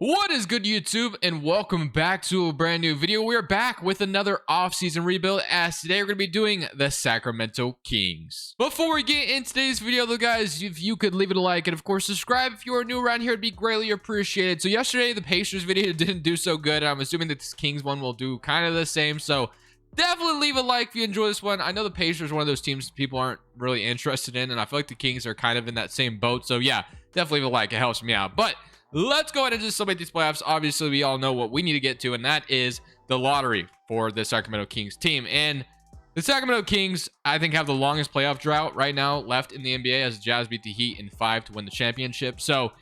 What is good, YouTube, and welcome back to a brand new video. We're back with another off-season rebuild, as today we're going to be doing the Sacramento Kings. Before we get into today's video, though, guys, if you could leave it a like and of course subscribe if you are new around here, it'd be greatly appreciated. So yesterday the Pacers video didn't do so good, and I'm assuming that this Kings one will do kind of the same. So definitely leave a like if you enjoy this one. I know the Pacers are one of those teams people aren't really interested in, and I feel like the Kings are kind of in that same boat. So yeah, definitely leave a like. It helps me out. But let's go ahead and just celebrate these playoffs. Obviously, we all know what we need to get to, and that is the lottery for the Sacramento Kings team. And the Sacramento Kings, I think, have the longest playoff drought right now left in the NBA, as the Jazz beat the Heat in 5 to win the championship. So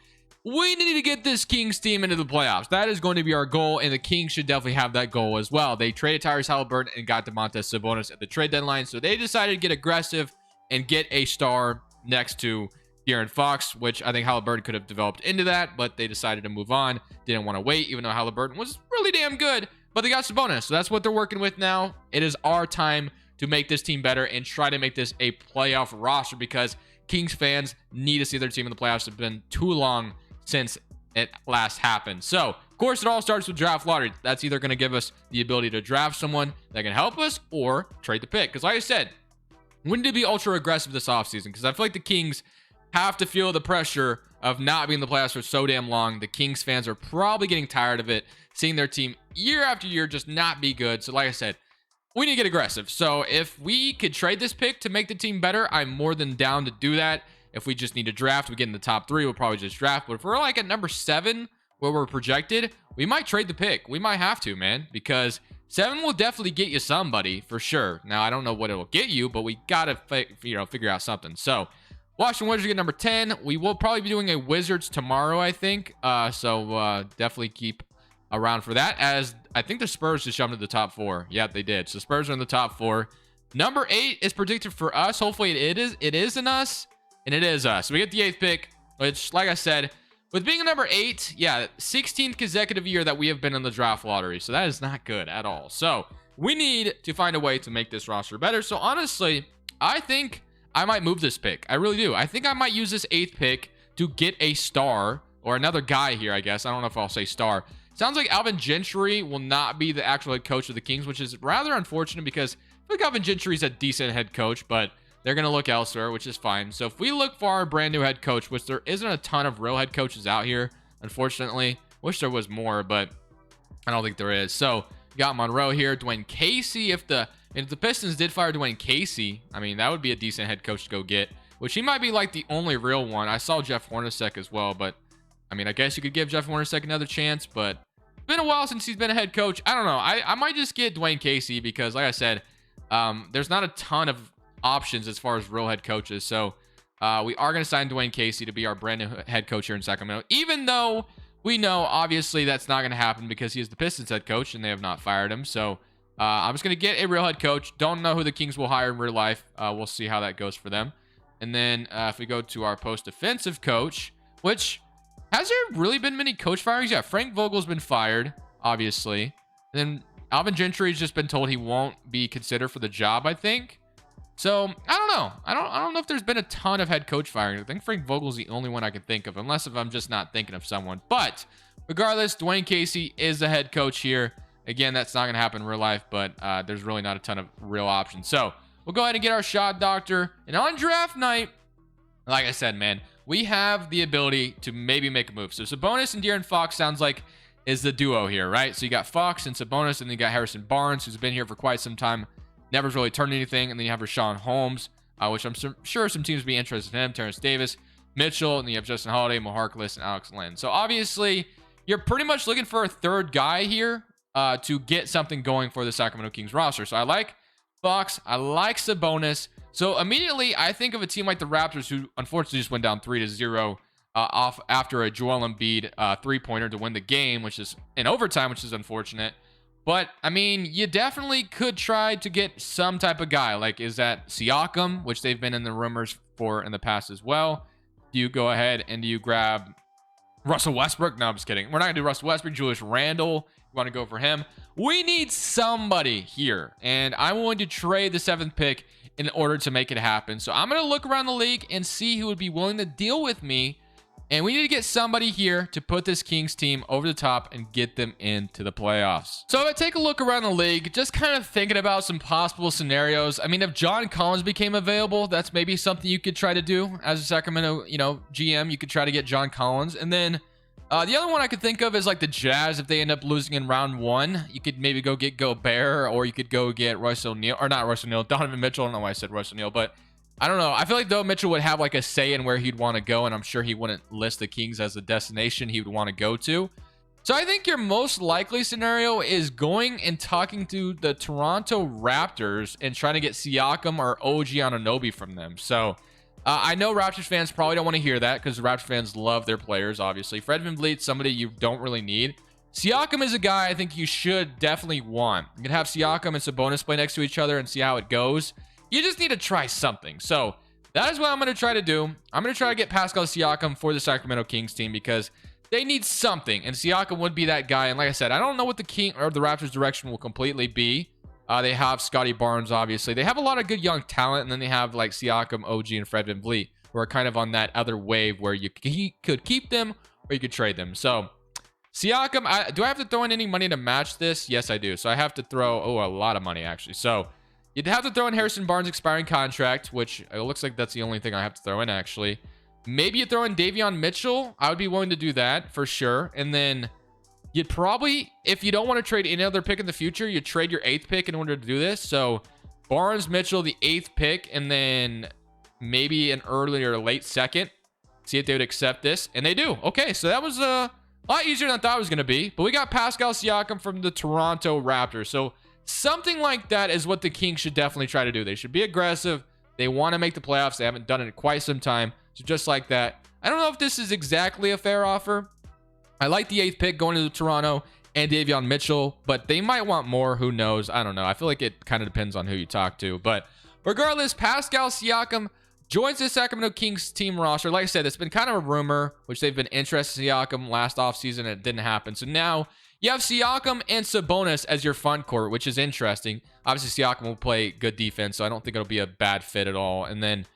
we need to get this Kings team into the playoffs. That is going to be our goal, and the Kings should definitely have that goal as well. They traded Tyrese Halliburton and got Domantas Sabonis at the trade deadline, so they decided to get aggressive and get a star next to De'Aaron Fox, which I think Halliburton could have developed into that, but they decided to move on. Didn't want to wait, even though Halliburton was really damn good, but they got Sabonis, so that's what they're working with now. It is our time to make this team better and try to make this a playoff roster, because Kings fans need to see their team in the playoffs. It's been too long since it last happened. So of course, it all starts with draft lottery. That's either going to give us the ability to draft someone that can help us or trade the pick, because like I said, we need to be ultra aggressive this offseason, because I feel like the Kings have to feel the pressure of not being in the playoffs for so damn long. The Kings fans are probably getting tired of it, seeing their team year after year just not be good. So like I said, we need to get aggressive. So if we could trade this pick to make the team better, I'm more than down to do that. If we just need to draft, we get in the top 3, we'll probably just draft. But if we're like at number 7 where we're projected, we might trade the pick. We might have to, man, because 7 will definitely get you somebody for sure. Now, I don't know what it'll get you, but we gotta figure out something. So Washington Wizards get number 10. We will probably be doing a Wizards tomorrow, I think. So definitely keep around for that, as I think the Spurs just jumped to the top 4. Yeah, they did. So Spurs are in the top 4. Number 8 is predicted for us. Hopefully it is in us, and it is us. So we get the 8th pick, which, like I said, with being a number 8, yeah, 16th consecutive year that we have been in the draft lottery. So that is not good at all. So we need to find a way to make this roster better. So honestly, I think I might move this pick. I really do. I think I might use this 8th pick to get a star, or another guy here, I guess. I don't know if I'll say star. Sounds like Alvin Gentry will not be the actual head coach of the Kings, which is rather unfortunate, because I think Alvin Gentry is a decent head coach, but they're going to look elsewhere, which is fine. So if we look for our brand new head coach, which there isn't a ton of real head coaches out here, unfortunately. Wish there was more, but I don't think there is. So we got Monroe here, Dwayne Casey. If the Pistons did fire Dwayne Casey, I mean, that would be a decent head coach to go get, which he might be like the only real one. I saw Jeff Hornacek as well, but I mean, I guess you could give Jeff Hornacek another chance, but it's been a while since he's been a head coach. I don't know. I might just get Dwayne Casey, because like I said, there's not a ton of options as far as real head coaches. So we are going to sign Dwayne Casey to be our brand new head coach here in Sacramento, even though we know obviously that's not going to happen, because he is the Pistons head coach and they have not fired him. So I'm just going to get a real head coach. Don't know who the Kings will hire in real life. We'll see how that goes for them. And then if we go to our post-defensive coach, which, has there really been many coach firings? Yeah, Frank Vogel's been fired, obviously. And then Alvin Gentry's just been told he won't be considered for the job, I think. So I don't know. I don't know if there's been a ton of head coach firings. I think Frank Vogel's the only one I can think of, unless if I'm just not thinking of someone. But regardless, Dwayne Casey is the head coach here. Again, that's not going to happen in real life, but there's really not a ton of real options. So we'll go ahead and get our shot doctor. And on draft night, like I said, man, we have the ability to maybe make a move. So Sabonis and De'Aaron Fox sounds like is the duo here, right? So you got Fox and Sabonis, and then you got Harrison Barnes, who's been here for quite some time, never's really turned anything. And then you have Rashawn Holmes, which I'm sure some teams would be interested in him. Terrence Davis, Mitchell, and then you have Justin Holiday, Mo Harkless, and Alex Len. So obviously, you're pretty much looking for a third guy here to get something going for the Sacramento Kings roster. So I like Fox. I like Sabonis. So immediately, I think of a team like the Raptors, who unfortunately just went down 3-0 off after a Joel Embiid three-pointer to win the game, which is in overtime, which is unfortunate. But, I mean, you definitely could try to get some type of guy. Like, is that Siakam, which they've been in the rumors for in the past as well? Do you go ahead and do you grab Russell Westbrook? No, I'm just kidding. We're not going to do Russell Westbrook. Julius Randle. You want to go for him? We need somebody here. And I'm willing to trade the 7th pick in order to make it happen. So I'm going to look around the league and see who would be willing to deal with me And we need to get somebody here to put this Kings team over the top and get them into the playoffs. So if I take a look around the league, just kind of thinking about some possible scenarios. I mean, if John Collins became available, that's maybe something you could try to do as a Sacramento, GM. You could try to get John Collins. And then the other one I could think of is like the Jazz. If they end up losing in round 1, you could maybe go get Gobert, or you could go get Royce O'Neal, or not Royce O'Neal, Donovan Mitchell. I don't know why I said Royce O'Neal, but I don't know. I feel like though Mitchell would have like a say in where he'd want to go, and I'm sure he wouldn't list the Kings as a destination he would want to go to. So I think your most likely scenario is going and talking to the Toronto Raptors and trying to get Siakam or OG Anunoby from them. So I know Raptors fans probably don't want to hear that because Raptors fans love their players, obviously. Fred VanVleet's somebody you don't really need. Siakam is a guy I think you should definitely want. You can have Siakam and Sabonis play next to each other and see how it goes. You just need to try something. So that is what I'm going to try to do. I'm going to try to get Pascal Siakam for the Sacramento Kings team because they need something, and Siakam would be that guy. And like I said, I don't know what the Raptors direction will completely be. They have Scotty Barnes, obviously. They have a lot of good young talent, and then they have like Siakam, OG, and Fred VanVleet, who are kind of on that other wave where you could keep them or you could trade them. So Siakam, do I have to throw in any money to match this? Yes, I do. So I have to throw, a lot of money actually. So you'd have to throw in Harrison Barnes' expiring contract, which it looks like that's the only thing I have to throw in, actually. Maybe you throw in Davion Mitchell. I would be willing to do that for sure. And then you'd probably, if you don't want to trade any other pick in the future, you trade your 8th pick in order to do this. So Barnes, Mitchell, the 8th pick, and then maybe an early or late 2nd. See if they would accept this. And they do. Okay, so that was a lot easier than I thought it was going to be. But we got Pascal Siakam from the Toronto Raptors. So something like that is what the Kings should definitely try to do. They should be aggressive. They want to make the playoffs. They haven't done it in quite some time. So just like that. I don't know if this is exactly a fair offer. I like the 8th pick going to Toronto and Davion Mitchell, but they might want more. Who knows? I don't know. I feel like it kind of depends on who you talk to. But regardless, Pascal Siakam joins the Sacramento Kings team roster. Like I said, it's been kind of a rumor, which they've been interested in Siakam last offseason, and it didn't happen. So now you have Siakam and Sabonis as your front court, which is interesting. Obviously, Siakam will play good defense, so I don't think it'll be a bad fit at all. And then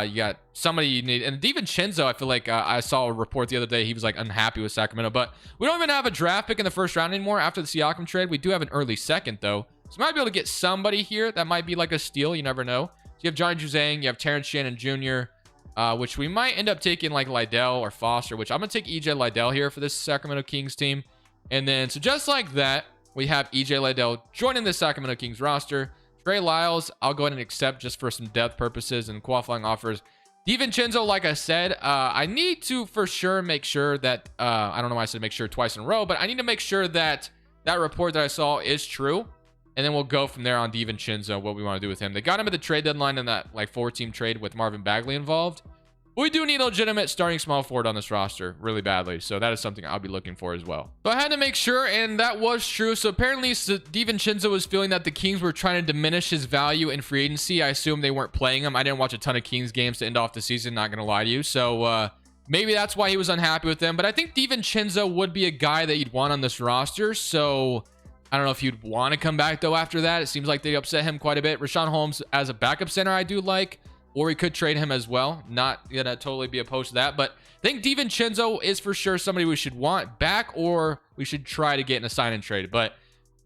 you got somebody you need. And DiVincenzo, I feel like I saw a report the other day. He was like unhappy with Sacramento. But we don't even have a draft pick in the first round anymore after the Siakam trade. We do have an early 2nd, though. So we might be able to get somebody here that might be like a steal. You never know. So you have Johnny Juzang. You have Terrence Shannon Jr., which we might end up taking like Liddell or Foster, which I'm going to take EJ Liddell here for this Sacramento Kings team. And then, so just like that, we have EJ Liddell joining the Sacramento Kings roster. Trey Lyles, I'll go ahead and accept just for some depth purposes and qualifying offers. DiVincenzo, like I said, I need to for sure make sure that, I don't know why I said make sure twice in a row, but I need to make sure that that report that I saw is true. And then we'll go from there on DiVincenzo, what we want to do with him. They got him at the trade deadline in that like 4-team trade with Marvin Bagley involved. We do need a legitimate starting small forward on this roster really badly. So that is something I'll be looking for as well. So I had to make sure, and that was true. So apparently DiVincenzo was feeling that the Kings were trying to diminish his value in free agency. I assume they weren't playing him. I didn't watch a ton of Kings games to end off the season, not going to lie to you. So maybe that's why he was unhappy with them. But I think DiVincenzo would be a guy that you'd want on this roster. So I don't know if you'd want to come back, though, after that. It seems like they upset him quite a bit. Rashawn Holmes as a backup center, I do like. Or we could trade him as well. Not going to totally be opposed to that. But I think DiVincenzo is for sure somebody we should want back, or we should try to get in a sign and trade. But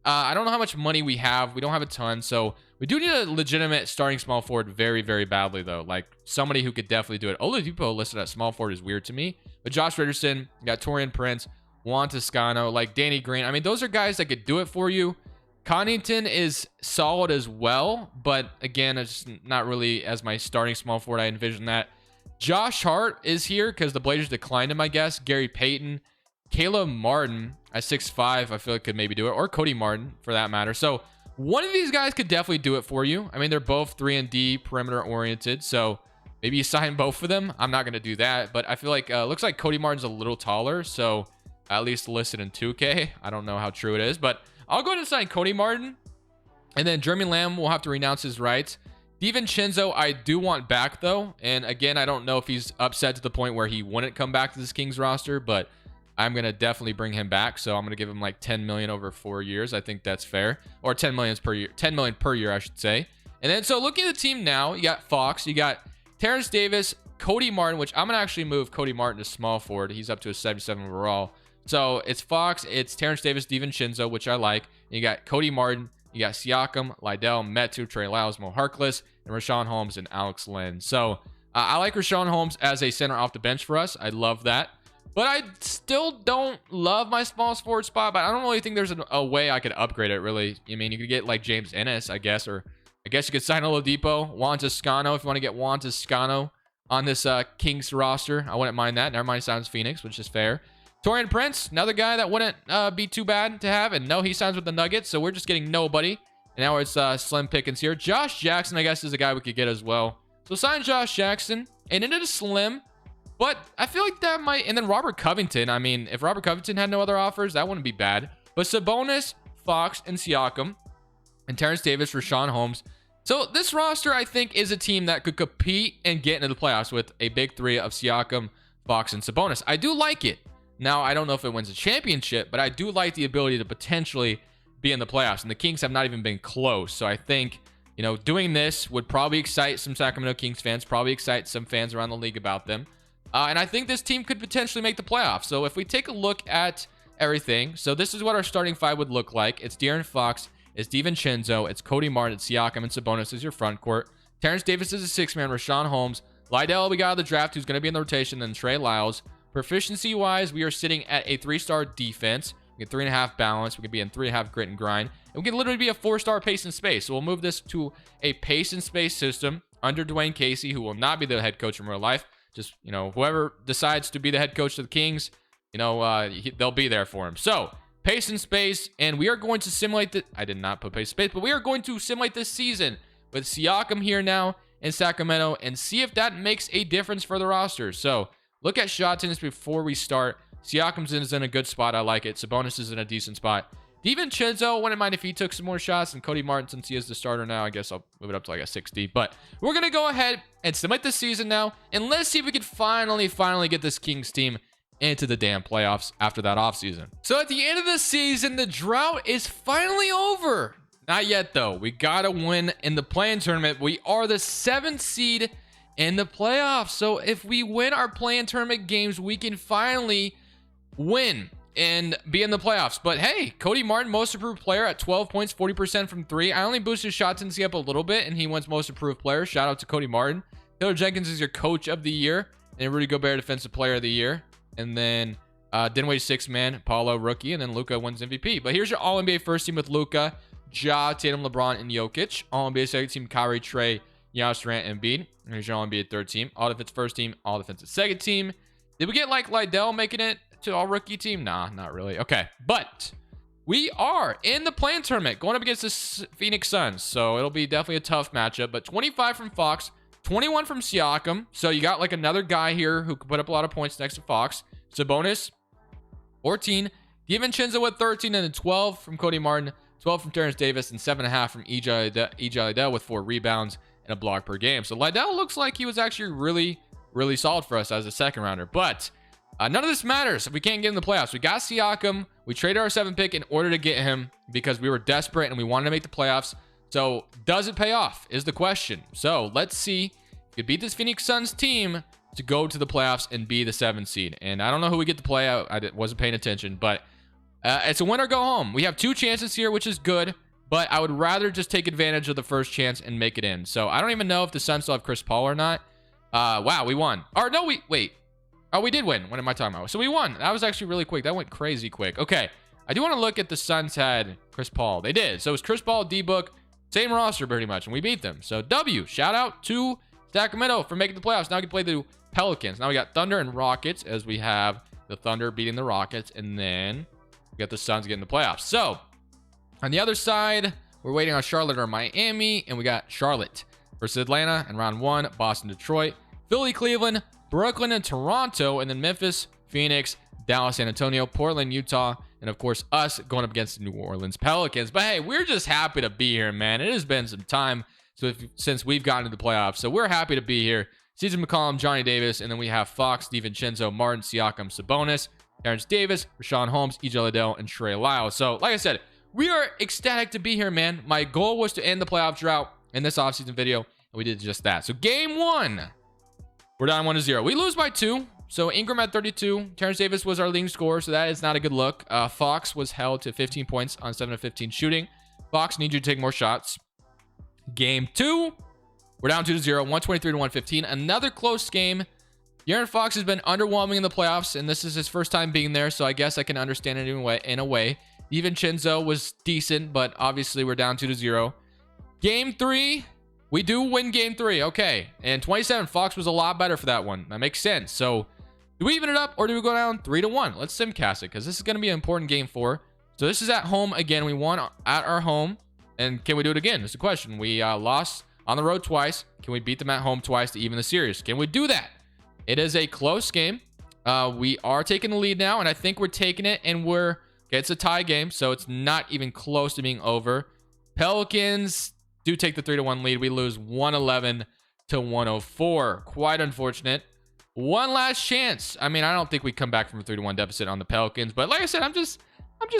I don't know how much money we have. We don't have a ton. So we do need a legitimate starting small forward very, very badly, though. Like somebody who could definitely do it. Oladipo listed at small forward is weird to me. But Josh Richardson, you got Taurean Prince, Juan Toscano, like Danny Green. I mean, those are guys that could do it for you. Connaughton is solid as well, but again, it's not really as my starting small forward. I envision that. Josh Hart is here because the Blazers declined him, I guess. Gary Payton, Caleb Martin at 6'5", I feel like could maybe do it, or Cody Martin for that matter. So one of these guys could definitely do it for you. I mean, they're both 3-and-D perimeter oriented, so maybe you sign both of them. I'm not going to do that, but I feel like looks like Cody Martin's a little taller, so at least listed in 2K. I don't know how true it is, but I'll go ahead and sign Cody Martin. And then Jeremy Lamb will have to renounce his rights. DiVincenzo, I do want back, though. And again, I don't know if he's upset to the point where he wouldn't come back to this Kings roster, but I'm going to definitely bring him back. So I'm going to give him like $10 million over 4 years. I think that's fair. Or $10 million per year, I should say. And then, so looking at the team now, you got Fox, you got Terrence Davis, Cody Martin, which I'm going to actually move Cody Martin to small forward. He's up to a 77 overall. So it's Fox, it's Terrence Davis, DiVincenzo, which I like. And you got Cody Martin, you got Siakam, Lydell, Metu, Trey Lyles, Mo Harkless, and Rashawn Holmes and Alex Len. So I like Rashawn Holmes as a center off the bench for us. I love that. But I still don't love my small forward spot, but I don't really think there's a way I could upgrade it, really. I mean, you could get like James Ennis, I guess, or I guess you could sign Oladipo, Juan Toscano, if you want to get Juan Toscano on this Kings roster. I wouldn't mind that. Never mind, signs Phoenix, which is fair. Torian Prince, another guy that wouldn't be too bad to have. And no, he signs with the Nuggets, so we're just getting nobody. And now it's slim pickings here. Josh Jackson, I guess, is a guy we could get as well. So sign Josh Jackson, and it is slim. But I feel like that might... And then Robert Covington. I mean, if Robert Covington had no other offers, that wouldn't be bad. But Sabonis, Fox, and Siakam, and Terrence Davis, Rashawn Holmes. So this roster, I think, is a team that could compete and get into the playoffs with a big three of Siakam, Fox, and Sabonis. I do like it. Now, I don't know if it wins a championship, but I do like the ability to potentially be in the playoffs. And the Kings have not even been close. So I think, you know, doing this would probably excite some Sacramento Kings fans, probably excite some fans around the league about them. And I think this team could potentially make the playoffs. So if we take a look at everything, so this is what our starting five would look like. It's De'Aaron Fox, it's DiVincenzo, it's Cody Martin, it's Siakam, and Sabonis is your front court. Terrence Davis is a six-man, Rashawn Holmes. Lydell, we got out of the draft, who's going to be in the rotation, then Trey Lyles. Proficiency-wise, we are sitting at a 3-star defense. We get 3.5 balance. We can be in 3.5 grit and grind. And we can literally be a 4-star pace and space. So we'll move this to a pace and space system under Dwayne Casey, who will not be the head coach in real life. Just, you know, whoever decides to be the head coach of the Kings, you know, they'll be there for him. So, pace and space, and we are going to simulate the... I did not put pace and space, but we are going to simulate this season with Siakam here now in Sacramento and see if that makes a difference for the roster. So, look at shot attendance before we start. Siakam's is in a good spot. I like it. Sabonis is in a decent spot. DiVincenzo, wouldn't mind if he took some more shots. And Cody Martin, since he is the starter now, I guess I'll move it up to like a 60. But we're going to go ahead and simulate this season now. And let's see if we can finally get this Kings team into the damn playoffs after that offseason. So at the end of the season, the drought is finally over. Not yet, though. We got to win in the play-in tournament. We are the 7th seed in the playoffs. So if we win our play-in tournament games, we can finally win and be in the playoffs. But hey, Cody Martin, most improved player at 12 points, 40% from 3. I only boosted his shot tendency up a little bit, and he wins most improved player. Shout out to Cody Martin. Taylor Jenkins is your coach of the year, and Rudy Gobert defensive player of the year. And then Dinwiddie 6-man, Paulo rookie, and then Luka wins MVP. But here's your All-NBA first team with Luka, Ja, Tatum, LeBron, and Jokic. All-NBA second team, Kyrie, Trey, Giannis, Durant, and Embiid. And here's your All-NBA third team. All defense first team, all defensive second team. Did we get like Lydell making it to all rookie team? Nah, not really. Okay, but we are in the play-in tournament going up against the Phoenix Suns, so it'll be definitely a tough matchup. But 25 from Fox, 21 from Siakam, so you got like another guy here who could put up a lot of points next to Fox. Sabonis 14, DiVincenzo with 13, and then 12 from Cody Martin, 12 from Terrence Davis, and 7.5 from EJ Lydell with 4 rebounds and a block per game. So Lydell looks like he was actually really solid for us as a second rounder. But none of this matters if we can't get in the playoffs. We got Siakam. We traded our 7th pick in order to get him because we were desperate and we wanted to make the playoffs. So does it pay off is the question. So let's see if we could beat this Phoenix Suns team to go to the playoffs and be the 7th seed. And I don't know who we get to play out. I wasn't paying attention, but it's a win or go home. We have 2 chances here, which is good, but I would rather just take advantage of the first chance and make it in. So I don't even know if the Suns still have Chris Paul or not. Wow, we won. Or no, wait. Oh, we did win. What am I talking about? So we won. That was actually really quick. That went crazy quick. Okay. I do want to look at the Suns had Chris Paul. They did. So it was Chris Paul, D-Book, same roster pretty much, and we beat them. So W. Shout out to Sacramento for making the playoffs. Now we can play the Pelicans. Now we got Thunder and Rockets as we have the Thunder beating the Rockets, and then we got the Suns getting the playoffs. So on the other side, we're waiting on Charlotte or Miami, and we got Charlotte versus Atlanta in round 1, Boston, Detroit, Philly, Cleveland, Brooklyn, and Toronto, and then Memphis, Phoenix, Dallas, San Antonio, Portland, Utah, and of course us going up against the New Orleans Pelicans. But hey, we're just happy to be here, man. It has been some time since we've gotten to the playoffs, so we're happy to be here. CJ McCollum, Johnny Davis, and then we have Fox, DiVincenzo, Martin, Siakam, Sabonis, Terrence Davis, Rashawn Holmes, EJ Lydell, and Trey Lyles. So like I said, we are ecstatic to be here, man. My goal was to end the playoff drought in this offseason video, and we did just that. So game 1 We're down 1-0. We lose by 2. So Ingram at 32. Terrence Davis was our leading scorer, so that is not a good look. Fox was held to 15 points on 7 of 15 shooting. Fox needs you to take more shots. Game 2. We're down 2-0. 123 to 115. Another close game. De'Aaron Fox has been underwhelming in the playoffs, and this is his first time being there, so I guess I can understand it in a way. DiVincenzo was decent, but obviously we're down 2-0. Game 3. We do win game 3. Okay. And 27. Fox was a lot better for that one. That makes sense. So do we even it up or do we go down 3-1? Let's simcast it because this is going to be an important game 4. So this is at home again. We won at our home. And can we do it again? That's the question. We lost on the road twice. Can we beat them at home twice to even the series? Can we do that? It is a close game. We are taking the lead now, and I think we're taking it, and okay, it's a tie game, so it's not even close to being over. Pelicans do take the 3-1 lead. We lose 111 to 104. Quite unfortunate. One last chance. I mean, I don't think we come back from a 3-1 deficit on the Pelicans, but like I said, I'm just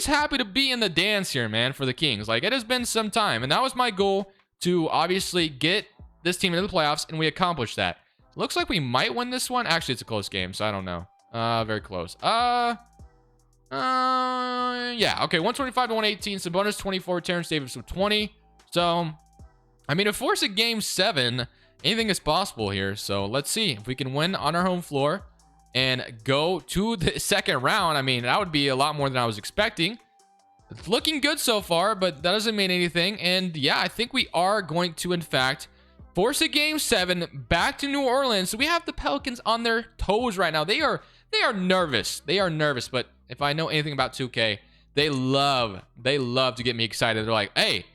happy to be in the dance here, man, for the Kings. Like, it has been some time, and that was my goal, to obviously get this team into the playoffs, and we accomplished that. Looks like we might win this one. Actually, it's a close game, so I don't know. Very close. Yeah. Okay, 125 to 118. Sabonis 24. Terrence Davis with 20. So, I mean, to force a game 7, anything is possible here. So let's see if we can win on our home floor and go to the second round. I mean, that would be a lot more than I was expecting. It's looking good so far, but that doesn't mean anything. And yeah, I think we are going to, in fact, force a game 7 back to New Orleans. So we have the Pelicans on their toes right now. They are nervous. They are nervous. But if I know anything about 2K, they love to get me excited. They're like, hey,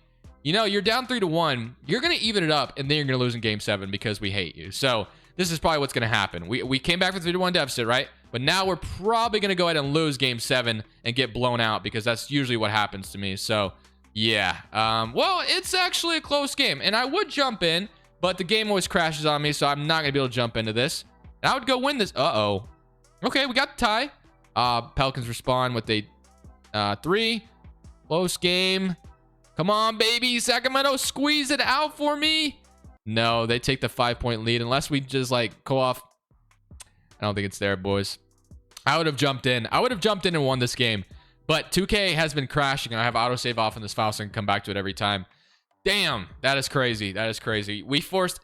you know, you're down 3-1. You're going to even it up, and then you're going to lose in game 7 because we hate you. So this is probably what's going to happen. We came back with a 3-1 deficit, right? But now we're probably going to go ahead and lose game 7 and get blown out because that's usually what happens to me. So yeah. Well, it's actually a close game, and I would jump in, but the game always crashes on me, so I'm not going to be able to jump into this. And I would go win this. Uh-oh. Okay, we got the tie. Pelicans respond with a 3. Close game. Come on, baby. Sacramento, squeeze it out for me. No, they take the 5-point lead. Unless we just, like, go off. I don't think it's there, boys. I would have jumped in. I would have jumped in and won this game. But 2K has been crashing. I have autosave off in this file, so I can come back to it every time. Damn, that is crazy. That is crazy. We forced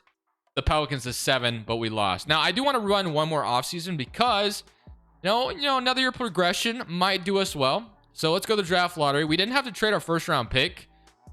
the Pelicans to 7, but we lost. Now, I do want to run one more offseason because, you know, another year progression might do us well. So let's go to the draft lottery. We didn't have to trade our first-round pick,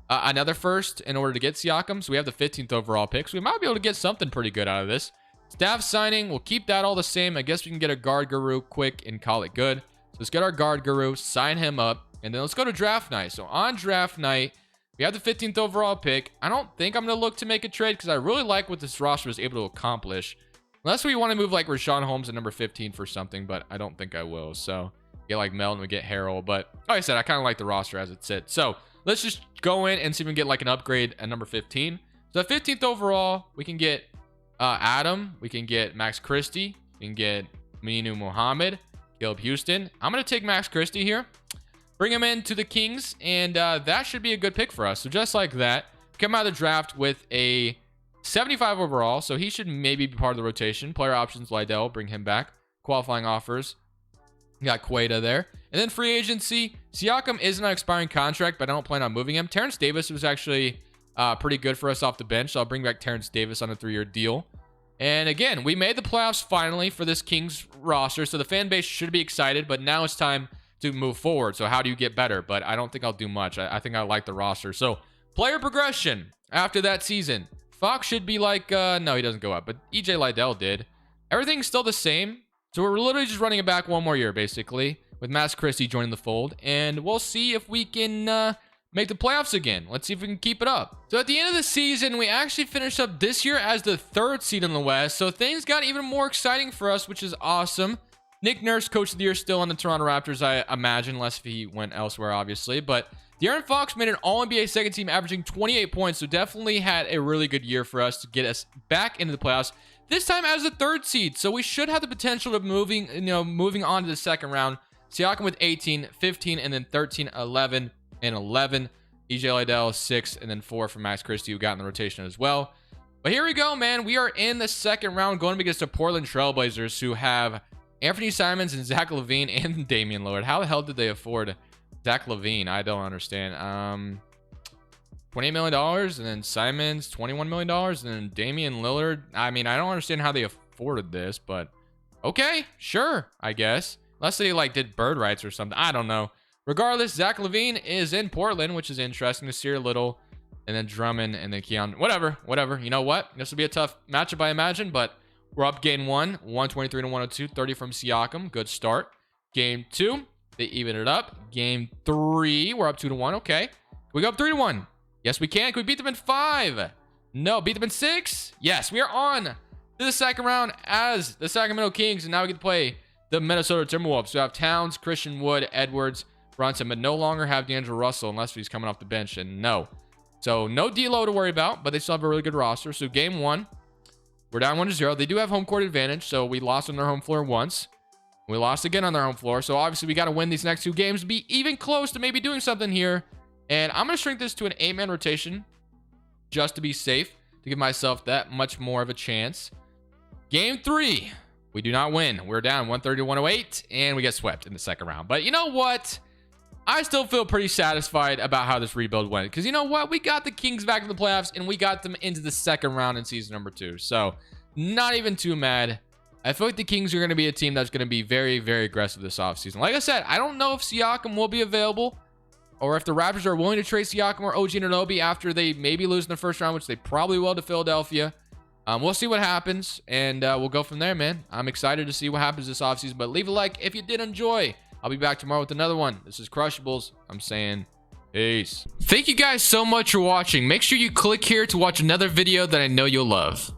another first, in order to get Siakam. So we have the 15th overall pick. So we might be able to get something pretty good out of this. Staff signing, we'll keep that all the same. I guess we can get a guard guru quick and call it good. So let's get our guard guru, sign him up, and then let's go to draft night. So on draft night, we have the 15th overall pick. I don't think I'm going to look to make a trade because I really like what this roster is able to accomplish. Unless we want to move like Rashawn Holmes at number 15 for something, but I don't think I will. So get like Melton, we get Harrell. But like I said, I kind of like the roster as it sits. So let's just go in and see if we can get like an upgrade at number 15. So 15th overall, we can get Adam. We can get Max Christie. We can get Minu Mohammed, Caleb Houston. I'm going to take Max Christie here. Bring him into the Kings, and that should be a good pick for us. So just like that, come out of the draft with a 75 overall, so he should maybe be part of the rotation. Player options, Lydell, bring him back. Qualifying offers, you got Queta there. And then free agency, Siakam isn't an expiring contract, but I don't plan on moving him. Terrence Davis was actually pretty good for us off the bench, so I'll bring back Terrence Davis on a 3-year deal. And again, we made the playoffs finally for this Kings roster, so the fan base should be excited, but now it's time to move forward. So how do you get better? But I don't think I'll do much. I think I like the roster. So player progression after that season. Fox should be like, no, he doesn't go up, but EJ Lydell did. Everything's still the same. So we're literally just running it back one more year, basically, with Max Christie joining the fold. And we'll see if we can make the playoffs again. Let's see if we can keep it up. So at the end of the season, we actually finished up this year as the 3rd seed in the West. So things got even more exciting for us, which is awesome. Nick Nurse, coach of the year, still on the Toronto Raptors, I imagine, unless if he went elsewhere, obviously. But De'Aaron Fox made an All-NBA second team, averaging 28 points, so definitely had a really good year for us to get us back into the playoffs. This time as the 3rd seed, so we should have the potential of moving on to the second round. Siakam with 18, 15, and then 13, 11, and 11. EJ Lydell 6, and then 4 from Max Christie, who got in the rotation as well. But here we go, man. We are in the second round going against the Portland Trailblazers, who have Anthony Simons and Zach LaVine and Damian Lillard. How the hell did they afford Zach LaVine? I don't understand. $28 million, and then Simons, $21 million, and then Damian Lillard. I mean, I don't understand how they afforded this, but okay, sure, I guess. Unless they like did bird rights or something. I don't know. Regardless, Zach LaVine is in Portland, which is interesting to see. Little, and then Drummond, and then Keon. Whatever. You know what? This will be a tough matchup, I imagine, but we're up game one, 123 to 102, 30 from Siakam. Good start. Game two, they even it up. Game three, we're up 2-1. Okay. We go up 3-1. Yes, we can. Can we beat them in 5? No. Beat them in 6? Yes, we are on to the second round as the Sacramento Kings, and now we get to play the Minnesota Timberwolves. So we have Towns, Christian Wood, Edwards, Brunson, but no longer have D'Angelo Russell unless he's coming off the bench, and no. So no D'Lo to worry about, but they still have a really good roster. So game one, we're down 1-0. They do have home court advantage, so we lost on their home floor once. We lost again on their home floor, so obviously we got to win these next 2 games to be even close to maybe doing something here. And I'm going to shrink this to an 8-man rotation just to be safe, to give myself that much more of a chance. Game 3, we do not win. We're down 130 to 108, and we get swept in the second round. But you know what? I still feel pretty satisfied about how this rebuild went, because you know what? We got the Kings back in the playoffs, and we got them into the second round in season number 2. So not even too mad. I feel like the Kings are going to be a team that's going to be very, very aggressive this offseason. Like I said, I don't know if Siakam will be available, or if the Raptors are willing to trade Siakam or OG Anunoby after they maybe lose in the first round, which they probably will to Philadelphia. We'll see what happens, and we'll go from there, man. I'm excited to see what happens this offseason, but leave a like if you did enjoy. I'll be back tomorrow with another one. This is Crushables. I'm saying peace. Thank you guys so much for watching. Make sure you click here to watch another video that I know you'll love.